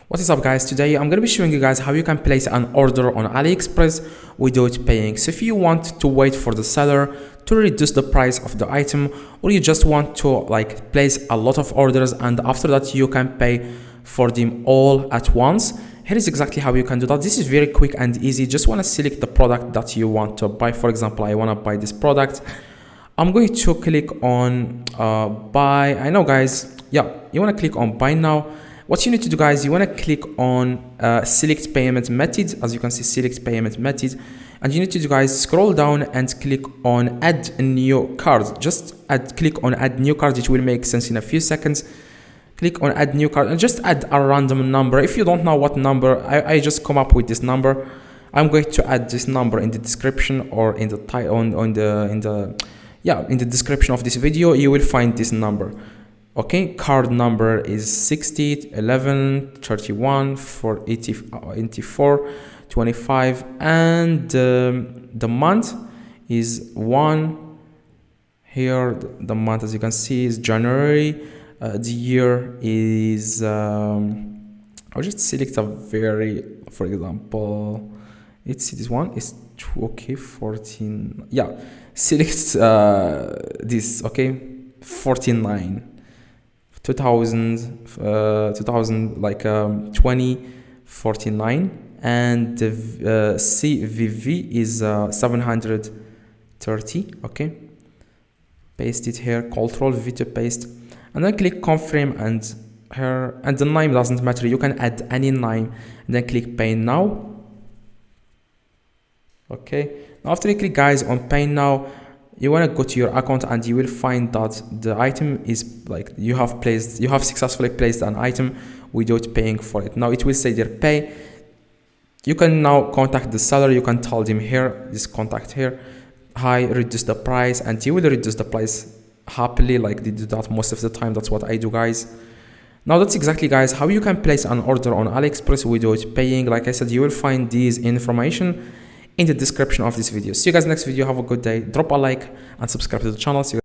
What is up guys, today I'm going to be showing you guys how you can place an order on AliExpress without paying. So if you want to wait for the seller to reduce the price of the item, or you just want to place a lot of orders and after that you can pay for them all at once, here is exactly how you can do that. This is very quick and easy. Just want to select the product that you want to buy. For example, I want to buy this product. I'm going to click on buy. I know guys, yeah, you want to click on buy now. What you need to do guys, you want to click on select payment method. As you can see, select payment method, and you need to do guys scroll down and click on add a new card. Just click on add new card. It will make sense in a few seconds. Click on add new card and just add a random number. If you don't know what number, I just come up with this number. I'm going to add this number in the description or in the title in the description of this video. You will find this number. Okay, card number is 60 11 31 84 25, and the month is 1. Here the month, as you can see, is January. The year is I'll just select a very, for example, it's this one is okay 14, yeah, select this, okay, 49 2000 like 2049, and the CVV is 730. Okay, paste it here, Ctrl V to paste, and then click confirm, and here, and the name doesn't matter, you can add any name, and then click pay now. Okay, now after you click guys on pay now, you want to go to your account and you will find that the item is you have successfully placed an item without paying for it. Now it will say there pay. You can now contact the seller. You can tell them here, this contact here, hi, reduce the price, and you will reduce the price happily. Like they do that most of the time. That's what I do guys. Now that's exactly guys how you can place an order on AliExpress without paying. Like I said, you will find these information in the description of this video. See you guys next video. Have a good day. Drop a like and subscribe to the channel. See you guys.